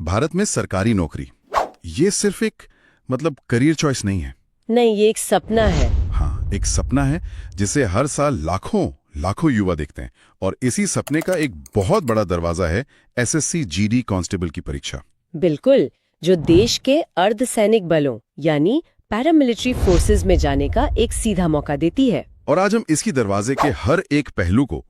भारत में सरकारी नौकरी ये सिर्फ एक करियर चॉइस नहीं है। नहीं, ये एक सपना है। हाँ, एक सपना है जिसे हर साल लाखों युवा देखते हैं। और इसी सपने का एक बहुत बड़ा दरवाजा है एसएससी जीडी कांस्टेबल की परीक्षा। बिल्कुल, जो देश के अर्धसैनिक बलों यानी पैरामिलिट्री फोर्सेस में जाने का एक सीधा मौका देती है। और आज हम इसकी दरवाजे के हर एक पहलू को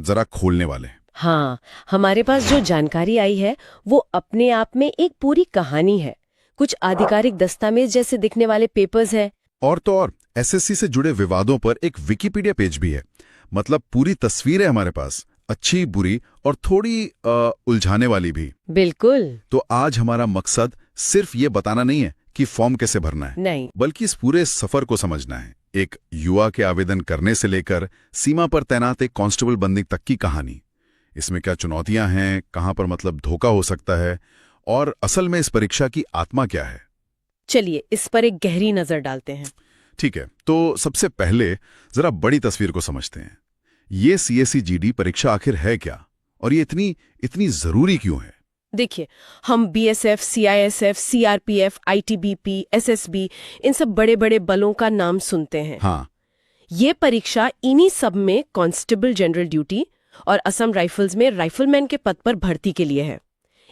जरा खोलने वाले हैं। हाँ, हमारे पास जो जानकारी आई है वो अपने आप में एक पूरी कहानी है। कुछ आधिकारिक दस्तावेज जैसे दिखने वाले पेपर्स हैं। और तो और एसएससी से जुड़े विवादों पर एक विकिपीडिया पेज भी है। पूरी तस्वीर है हमारे पास, अच्छी बुरी और थोड़ी उलझाने वाली भी। बिल्कुल। तो आज हमारा मकसद सिर्फ ये बताना नहीं है कि फॉर्म कैसे भरना है, नहीं, बल्कि इस पूरे सफर को समझना है। एक युवा के आवेदन करने से लेकर सीमा पर तैनात एक कांस्टेबल बनने तक की कहानी। इसमें क्या चुनौतियां हैं, कहां पर धोखा हो सकता है, और असल में इस परीक्षा की आत्मा क्या है। चलिए इस पर एक गहरी नजर डालते हैं। ठीक है, तो सबसे पहले जरा बड़ी तस्वीर को समझते हैं। ये सीएससी जीडी परीक्षा आखिर है क्या, और ये इतनी जरूरी क्यों है? देखिए, हम BSF, CISF, CRPF, ITBP, SSB, इन सब बड़े बड़े बलों का नाम सुनते हैं। हाँ, ये परीक्षा इन्हीं सब में कांस्टेबल जनरल ड्यूटी और असम राइफल्स में राइफलमैन के पद पर भर्ती के लिए है।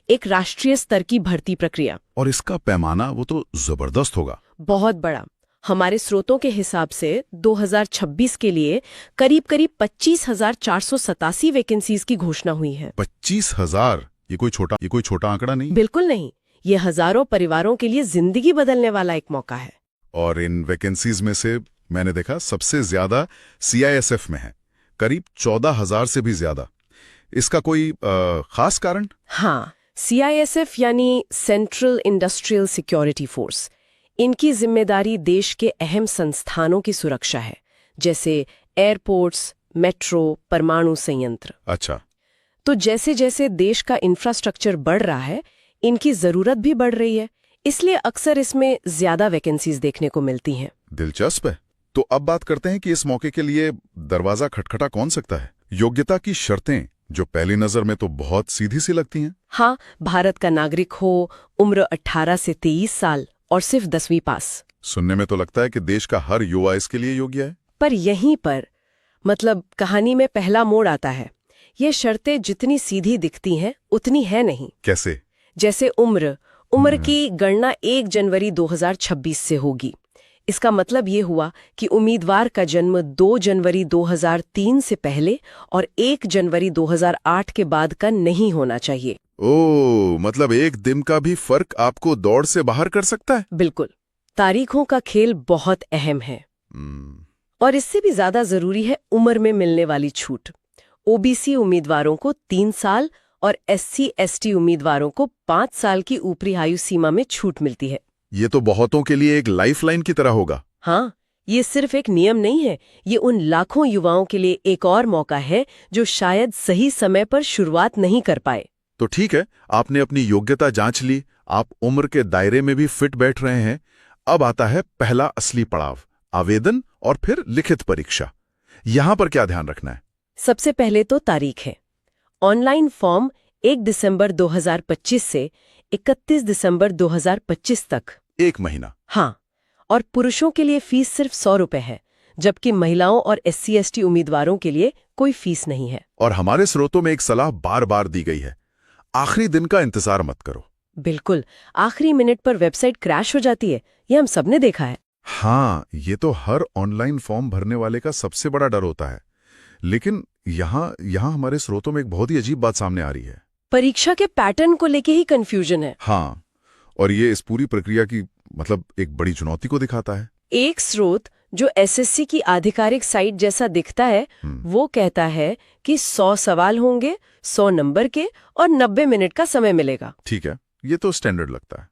एक राष्ट्रीय स्तर की भर्ती प्रक्रिया। और इसका पैमाना वो तो जबरदस्त होगा। बहुत बड़ा। हमारे स्रोतों के हिसाब से 2026 के लिए करीब 25,487 वैकेंसीज की घोषणा हुई है। 25,000? ये कोई छोटा आंकड़ा नहीं। बिल्कुल नहीं, ये हजारों परिवारों के लिए जिंदगी बदलने वाला एक मौका है। और इन वैकेंसीज में से मैंने देखा सबसे ज्यादा सीआईएसएफ में है, करीब 14,000 से भी ज्यादा। इसका कोई खास कारण? हाँ, सीआईएसएफ यानी सेंट्रल इंडस्ट्रियल सिक्योरिटी फोर्स, इनकी जिम्मेदारी देश के अहम संस्थानों की सुरक्षा है, जैसे एयरपोर्ट्स, मेट्रो, परमाणु संयंत्र। अच्छा। तो जैसे जैसे देश का इंफ्रास्ट्रक्चर बढ़ रहा है, इनकी जरूरत भी बढ़ रही है, इसलिए अक्सर इसमें ज्यादा वैकेंसीज देखने को मिलती हैं। दिलचस्प है। तो अब बात करते हैं कि इस मौके के लिए दरवाजा खटखटा कौन सकता है। योग्यता की शर्तें जो पहली नजर में तो बहुत सीधी सी लगती हैं। हाँ, भारत का नागरिक हो, उम्र 18 से 23 साल और सिर्फ 10वीं पास। सुनने में तो लगता है कि देश का हर युवा इसके लिए योग्य है। पर यहीं पर कहानी में पहला मोड़ आता है। ये शर्तें जितनी सीधी दिखती हैं उतनी है नहीं। कैसे? जैसे उम्र की गणना 1 जनवरी 2026 से होगी। इसका मतलब ये हुआ कि उम्मीदवार का जन्म 2 जनवरी 2003 से पहले और 1 जनवरी 2008 के बाद का नहीं होना चाहिए। ओह, एक दिन का भी फर्क आपको दौड़ से बाहर कर सकता है। बिल्कुल, तारीखों का खेल बहुत अहम है। और इससे भी ज्यादा जरूरी है उम्र में मिलने वाली छूट। ओबीसी उम्मीदवारों को 3 साल और SC/ST उम्मीदवारों को 5 साल की ऊपरी आयु सीमा में छूट मिलती है। ये तो बहुतों के लिए एक लाइफलाइन की तरह होगा। हाँ, ये सिर्फ एक नियम नहीं है, ये उन लाखों युवाओं के लिए एक और मौका है जो शायद सही समय पर शुरुआत नहीं कर पाए। तो ठीक है, आपने अपनी योग्यता जांच ली, आप उम्र के दायरे में भी फिट बैठ रहे हैं। अब आता है पहला असली पड़ाव, आवेदन और फिर लिखित परीक्षा। यहां पर क्या ध्यान रखना है? सबसे पहले तो तारीख है। ऑनलाइन फॉर्म 1 दिसंबर 2025 से 31 दिसंबर 2025 तक। 1 महीना। हाँ, और पुरुषों के लिए फीस सिर्फ 100 रुपए है, जबकि महिलाओं और SC/ST उम्मीदवारों के लिए कोई फीस नहीं है। और हमारे स्रोतों में एक सलाह बार बार दी गई है, आखिरी दिन का इंतजार मत करो। बिल्कुल, आखिरी मिनट पर वेबसाइट क्रैश हो जाती है, ये हम सबने देखा है। हाँ, ये तो हर ऑनलाइन फॉर्म भरने वाले का सबसे बड़ा डर होता है। लेकिन यहाँ हमारे स्रोतों में एक बहुत ही अजीब बात सामने आ रही है। परीक्षा के पैटर्न को लेके ही कंफ्यूजन है। हाँ, और ये इस पूरी प्रक्रिया की एक बड़ी चुनौती को दिखाता है। एक स्रोत जो एसएससी की आधिकारिक साइट जैसा दिखता है, वो कहता है कि 100 सवाल होंगे, 100 नंबर के, और 90 मिनट का समय मिलेगा। ठीक है, ये तो स्टैंडर्ड लगता है।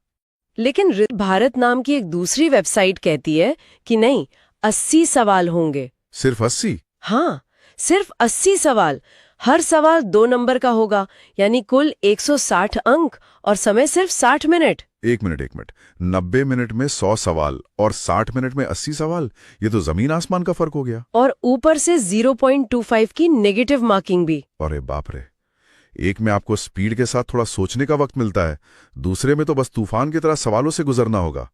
लेकिन रित भारत नाम की एक दूसरी वेबसाइट कहती है कि नहीं, 80 सवाल होंगे। सिर्फ 80? हाँ, सिर्फ 80 सवाल। हर सवाल 2 नंबर का होगा, यानी कुल 160 अंक, और समय सिर्फ 60 मिनट। एक मिनट, 90 मिनट में 100 सवाल और 60 मिनट में 80 सवाल, ये तो जमीन आसमान का फर्क हो गया। और ऊपर से 0.25 की नेगेटिव मार्किंग भी। अरे बाप रे, एक में आपको स्पीड के साथ थोड़ा सोचने का वक्त मिलता है, दूसरे में तो बस तूफान की तरह सवालों से गुजरना होगा।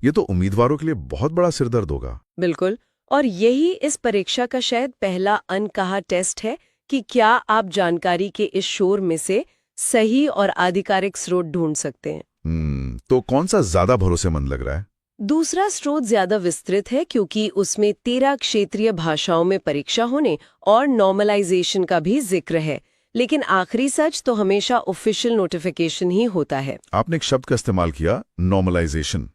ये तो उम्मीदवारों के लिए बहुत बड़ा सिरदर्द होगा। बिल्कुल। और यही इस परीक्षा का शायद पहला अनकहा टेस्ट है कि क्या आप जानकारी के इस शोर में से सही और आधिकारिक स्रोत ढूंढ सकते हैं। तो कौन सा ज्यादा भरोसेमंद लग रहा है? दूसरा स्रोत ज्यादा विस्तृत है क्योंकि उसमें 13 क्षेत्रीय भाषाओं में परीक्षा होने और नॉर्मलाइजेशन का भी जिक्र है। लेकिन आखिरी सच तो हमेशा ऑफिशियल नोटिफिकेशन ही होता है। आपने एक शब्द का इस्तेमाल किया, नॉर्मलाइजेशन।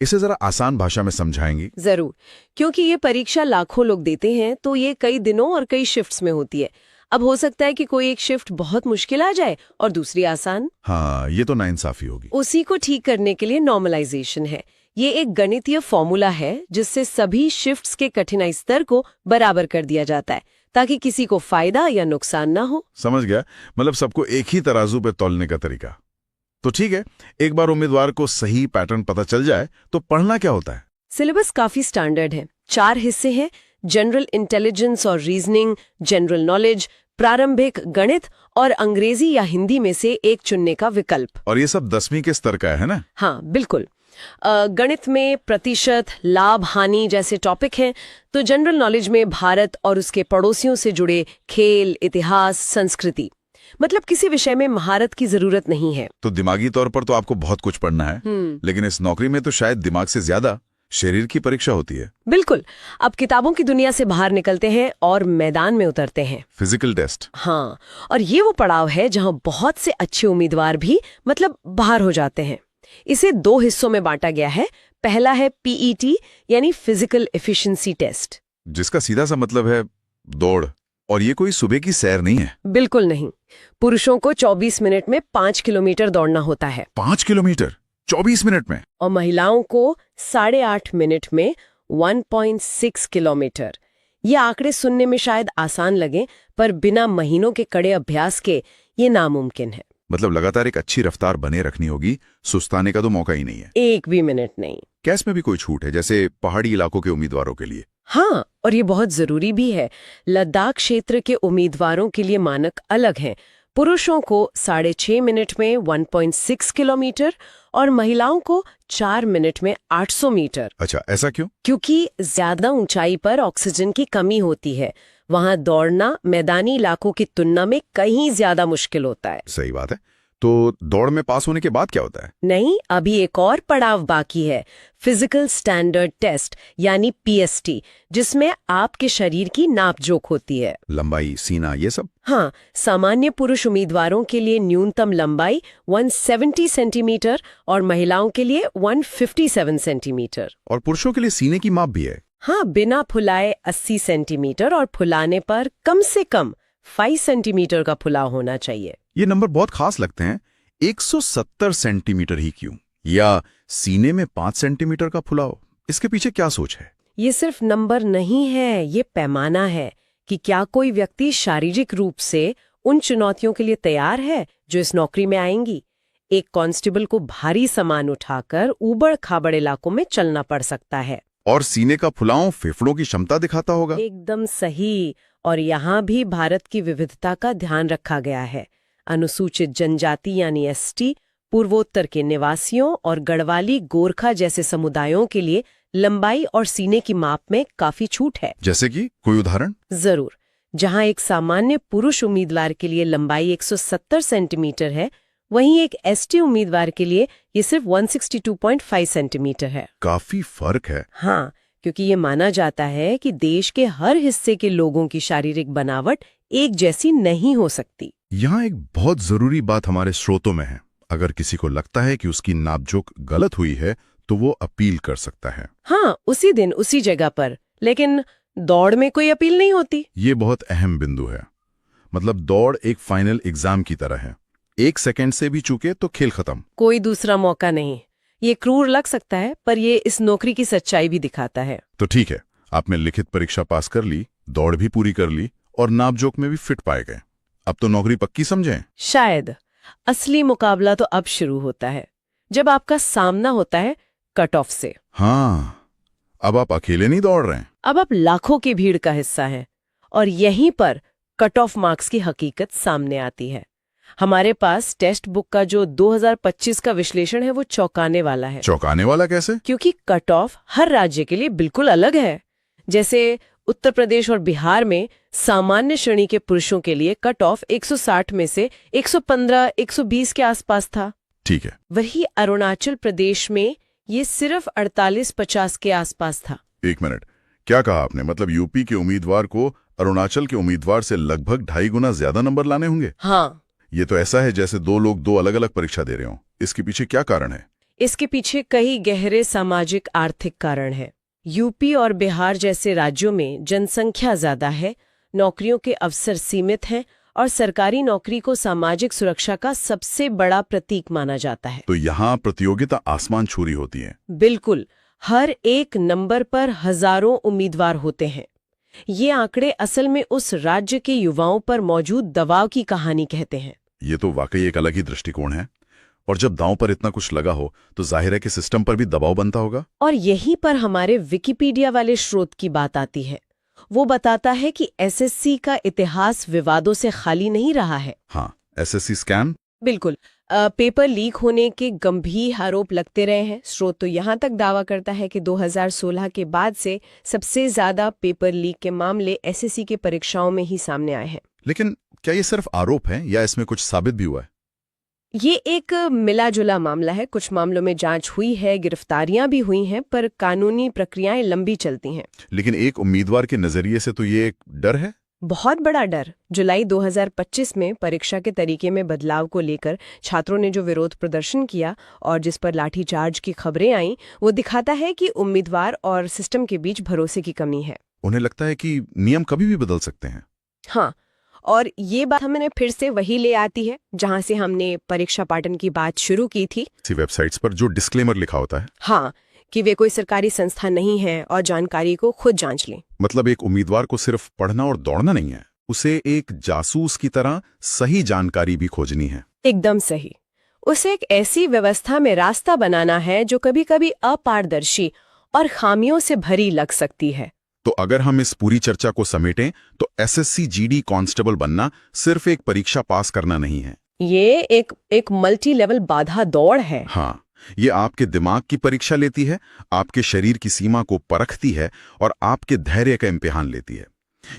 इसे जरा आसान भाषा में समझाएंगी? जरूर, क्योंकि ये परीक्षा लाखों लोग देते हैं तो ये कई दिनों और कई शिफ्ट्स में होती है। अब हो सकता है कि कोई एक शिफ्ट बहुत मुश्किल आ जाए और दूसरी आसान। हाँ, ये तो नाइंसाफी होगी। उसी को ठीक करने के लिए नॉर्मलाइजेशन है। ये एक गणितीय फॉर्मूला है जिससे सभी शिफ्ट्स के कठिनाई स्तर को बराबर कर दिया जाता है ताकि किसी को फायदा या नुकसान ना हो। समझ गया, मतलब सबको एक ही तराजू पे तौलने का तरीका। तो ठीक है, एक बार उम्मीदवार को सही पैटर्न पता चल जाए तो पढ़ना क्या होता है? सिलेबस काफी स्टैंडर्ड है। 4 हिस्से हैं: जनरल इंटेलिजेंस और रीजनिंग, जनरल नॉलेज, प्रारंभिक गणित और अंग्रेजी या हिंदी में से एक चुनने का विकल्प। और ये सब 10वीं के स्तर का है ना? हाँ, बिल्कुल। गणित में प्रतिशत, लाभ, हानि जैसे टॉपिक हैं, तो जनरल नॉलेज में भारत और उसके पड़ोसियों से जुड़े खेल, इतिहास, संस्कृति, मतलब किसी विषय में महारत की जरूरत नहीं है। तो दिमागी तौर पर तो आपको बहुत कुछ पढ़ना है, लेकिन इस नौकरी में तो शायद दिमाग से ज्यादा शरीर की परीक्षा होती है। बिल्कुल। अब किताबों की दुनिया से बाहर निकलते हैं और मैदान में उतरते हैं। Physical test. हाँ, और ये वो पड़ाव है जहां बहुत से अच्छे उम्मीदवार भी मतलब बाहर हो जाते हैं। इसे 2 हिस्सों में बांटा गया है। पहला है पीईटी यानी फिजिकल एफिशिएंसी टेस्ट, जिसका सीधा सा मतलब है दौड़। और ये कोई सुबह की सैर नहीं है। बिल्कुल नहीं। पुरुषों को 24 मिनट में 5 किलोमीटर दौड़ना होता है। 5 किलोमीटर 24 मिनट में? और महिलाओं को 8.5 मिनट में 1.6 किलोमीटर। ये आंकड़े सुनने में शायद आसान लगे, पर बिना महीनों के कड़े अभ्यास के ये नामुमकिन है। मतलब लगातार एक अच्छी रफ्तार बने रखनी होगी, सुस्ताने का तो मौका ही नहीं है। एक भी मिनट नहीं। क्या इसमें भी कोई छूट है, जैसे पहाड़ी इलाकों के उम्मीदवारों के लिए? हाँ, और ये बहुत जरूरी भी है। लद्दाख क्षेत्र के उम्मीदवारों के लिए मानक अलग हैं। पुरुषों को 6.5 मिनट में 1.6 किलोमीटर और महिलाओं को 4 मिनट में 800 मीटर। अच्छा, ऐसा क्यों? क्योंकि ज्यादा ऊंचाई पर ऑक्सीजन की कमी होती है। वहां दौड़ना मैदानी इलाकों की तुलना में कहीं ज्यादा मुश्किल होता है। सही बात है। तो दौड़ में पास होने के बाद क्या होता है? नहीं, अभी एक और पड़ाव बाकी है, फिजिकल स्टैंडर्ड टेस्ट यानी पीएसटी, जिसमें आपके शरीर की नापजोख होती है। लंबाई, सीना, ये सब? हाँ, सामान्य पुरुष उम्मीदवारों के लिए न्यूनतम लंबाई 170 सेंटीमीटर और महिलाओं के लिए 157 सेंटीमीटर। और पुरुषों के लिए सीने की माप भी है? हाँ, बिना फुलाए 80 सेंटीमीटर और फुलाने पर कम से कम 5 सेंटीमीटर का फुलाव होना चाहिए। ये नंबर बहुत खास लगते हैं। 170 सेंटीमीटर ही क्यों? या सीने में 5 सेंटीमीटर का फुलाव, इसके पीछे क्या सोच है? ये सिर्फ नंबर नहीं है, ये पैमाना है कि क्या कोई व्यक्ति शारीरिक रूप से उन चुनौतियों के लिए तैयार है जो इस नौकरी में आएंगी। एक कांस्टेबल को भारी सामान उठाकर ऊबड़ खाबड़ इलाकों में चलना पड़ सकता है। और सीने का फुलाव फेफड़ों की क्षमता दिखाता होगा। एकदम सही। और यहाँ भी भारत की विविधता का ध्यान रखा गया है। अनुसूचित जनजाति यानी एसटी, पूर्वोत्तर के निवासियों और गढ़वाली गोरखा जैसे समुदायों के लिए लंबाई और सीने की माप में काफी छूट है। जैसे कि कोई उदाहरण? जरूर। जहां एक सामान्य पुरुष उम्मीदवार के लिए लंबाई 170 सेंटीमीटर है, वहीं एक एसटी उम्मीदवार के लिए ये सिर्फ 162.5 सेंटीमीटर है। काफी फर्क है। हाँ, क्योंकि ये माना जाता है कि देश के हर हिस्से के लोगों की शारीरिक बनावट एक जैसी नहीं हो सकती। यहाँ एक बहुत जरूरी बात हमारे स्रोतों में है। अगर किसी को लगता है कि उसकी नापजोख गलत हुई है तो वो अपील कर सकता है। हाँ, उसी दिन उसी जगह पर। लेकिन दौड़ में कोई अपील नहीं होती। ये बहुत अहम बिंदु है। मतलब दौड़ एक फाइनल एग्जाम की तरह है। 1 सेकंड से भी चूके तो खेल खत्म, कोई दूसरा मौका नहीं। ये क्रूर लग सकता है, पर ये इस नौकरी की सच्चाई भी दिखाता है। तो ठीक है, आपने लिखित परीक्षा पास कर ली, दौड़ भी पूरी कर ली और नापजोख में भी फिट पाए गए। अब तो नौकरी पक्की समझें? शायद असली मुकाबला तो अब शुरू होता है, जब आपका सामना होता है कट ऑफ से। हाँ, अब आप अकेले नहीं दौड़ रहे हैं। अब आप लाखों की भीड़ का हिस्सा हैं और यहीं पर कट ऑफ मार्क्स की हकीकत सामने आती है। हमारे पास टेक्स्ट बुक का जो 2025 का विश्लेषण है वो चौंकाने वाला है। चौंकाने वाला कैसे? क्योंकि कट ऑफ हर राज्य के लिए बिल्कुल अलग है। जैसे उत्तर प्रदेश और बिहार में सामान्य श्रेणी के पुरुषों के लिए कट ऑफ 160 में से 115-120 के आसपास था। ठीक है। वही अरुणाचल प्रदेश में ये सिर्फ 48-50 के आसपास था। एक मिनट, क्या कहा आपने? मतलब यूपी के उम्मीदवार को अरुणाचल के उम्मीदवार से लगभग 2.5 गुना ज्यादा नंबर लाने होंगे? हाँ। ये तो ऐसा है जैसे दो लोग दो अलग अलग परीक्षा दे रहे हों। इसके पीछे क्या कारण है? इसके पीछे कई गहरे सामाजिक आर्थिक कारण है। यूपी और बिहार जैसे राज्यों में जनसंख्या ज्यादा है, नौकरियों के अवसर सीमित हैं और सरकारी नौकरी को सामाजिक सुरक्षा का सबसे बड़ा प्रतीक माना जाता है। तो यहाँ प्रतियोगिता आसमान छू रही होती है। बिल्कुल, हर एक नंबर पर हजारों उम्मीदवार होते हैं। ये आंकड़े असल में उस राज्य के युवाओं पर मौजूद दबाव की कहानी कहते हैं। ये तो वाकई एक अलग ही दृष्टिकोण है। और जब दांव पर इतना कुछ लगा हो तो जाहिर है कि सिस्टम पर भी दबाव बनता होगा। और यहीं पर हमारे विकिपीडिया वाले स्रोत की बात आती है। वो बताता है कि एसएससी का इतिहास विवादों से खाली नहीं रहा है। हाँ, एसएससी स्कैम। बिल्कुल, पेपर लीक होने के गंभीर आरोप लगते रहे हैं। स्रोत तो यहाँ तक दावा करता है कि 2016 के बाद से सबसे ज्यादा पेपर लीक के मामले एसएससी के परीक्षाओं में ही सामने आए हैं। लेकिन क्या ये सिर्फ आरोप है या इसमें कुछ साबित भी हुआ है? ये एक मिला जुला मामला है। कुछ मामलों में जांच हुई है, गिरफ्तारियां भी हुई हैं, पर कानूनी प्रक्रियाएं लंबी चलती हैं। लेकिन एक उम्मीदवार के नजरिए से तो ये एक डर है। बहुत बड़ा डर। जुलाई 2025 में परीक्षा के तरीके में बदलाव को लेकर छात्रों ने जो विरोध प्रदर्शन किया और जिस पर लाठीचार्ज की खबरें आईं, वो दिखाता है कि उम्मीदवार और सिस्टम के बीच भरोसे की कमी है। उन्हें लगता है कि नियम कभी भी बदल सकते हैं। हाँ, और ये बात हमें फिर से वही ले आती है जहां से हमने परीक्षा पैटर्न की बात शुरू की थी। इसी वेबसाइट्स पर जो डिस्क्लेमर लिखा होता है। हाँ, कि वे कोई सरकारी संस्था नहीं है और जानकारी को खुद जांच लें। मतलब एक उम्मीदवार को सिर्फ पढ़ना और दौड़ना नहीं है, उसे एक जासूस की तरह सही जानकारी भी खोजनी है। एकदम सही। उसे एक ऐसी व्यवस्था में रास्ता बनाना है जो कभी-कभी अपारदर्शी और खामियों से भरी लग सकती है। तो अगर हम इस पूरी चर्चा को समेटें तो एसएससी जीडी कांस्टेबल बनना सिर्फ एक परीक्षा पास करना नहीं है। ये एक मल्टी लेवल बाधा दौड़ है। हाँ, ये आपके दिमाग की परीक्षा लेती है, आपके शरीर की सीमा को परखती है और आपके धैर्य का इम्तिहान लेती है।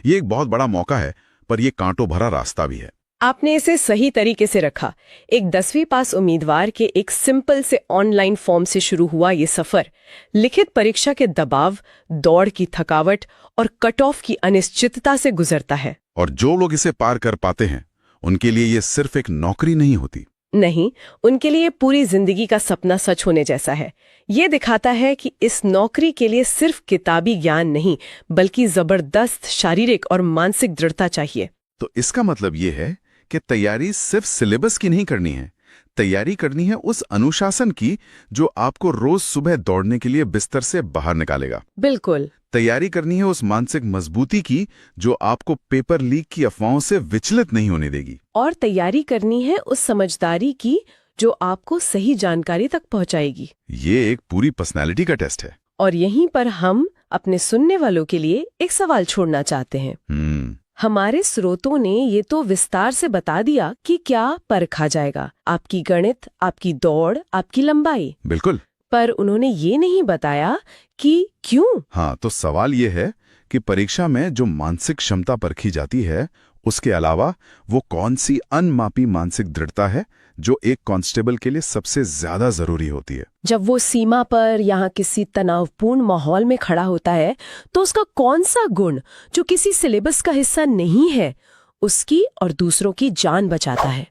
ये एक बहुत बड़ा मौका है, पर यह कांटों भरा रास्ता भी है। आपने इसे सही तरीके से रखा। एक 10वीं पास उम्मीदवार के एक सिंपल से ऑनलाइन फॉर्म से शुरू हुआ ये सफर लिखित परीक्षा के दबाव, दौड़ की थकावट और कट ऑफ की अनिश्चितता से गुजरता है। और जो लोग इसे पार कर पाते हैं उनके लिए ये सिर्फ एक नौकरी नहीं होती। नहीं, उनके लिए पूरी जिंदगी का सपना सच होने जैसा है। ये दिखाता है कि इस नौकरी के लिए सिर्फ किताबी ज्ञान नहीं, बल्कि जबरदस्त शारीरिक और मानसिक दृढ़ता चाहिए। तो इसका मतलब ये है कि तैयारी सिर्फ सिलेबस की नहीं करनी है, तैयारी करनी है उस अनुशासन की जो आपको रोज सुबह दौड़ने के लिए बिस्तर से बाहर निकालेगा। बिल्कुल। तैयारी करनी है उस मानसिक मजबूती की जो आपको पेपर लीक की अफवाहों से विचलित नहीं होने देगी। और तैयारी करनी है उस समझदारी की जो आपको सही जानकारी तक पहुंचाएगी। ये एक पूरी पर्सनैलिटी का टेस्ट है। और यहीं पर हम अपने सुनने वालों के लिए एक सवाल छोड़ना चाहते हैं। हमारे स्रोतों ने ये तो विस्तार से बता दिया कि क्या परखा जाएगा, आपकी गणित, आपकी दौड़, आपकी लंबाई। बिल्कुल। पर उन्होंने ये नहीं बताया कि क्यों। हाँ, तो सवाल ये है कि परीक्षा में जो मानसिक क्षमता परखी जाती है उसके अलावा वो कौन सी अनमापी मानसिक दृढ़ता है जो एक कांस्टेबल के लिए सबसे ज्यादा जरूरी होती है। जब वो सीमा पर यहाँ किसी तनावपूर्ण माहौल में खड़ा होता है तो उसका कौन सा गुण जो किसी सिलेबस का हिस्सा नहीं है उसकी और दूसरों की जान बचाता है।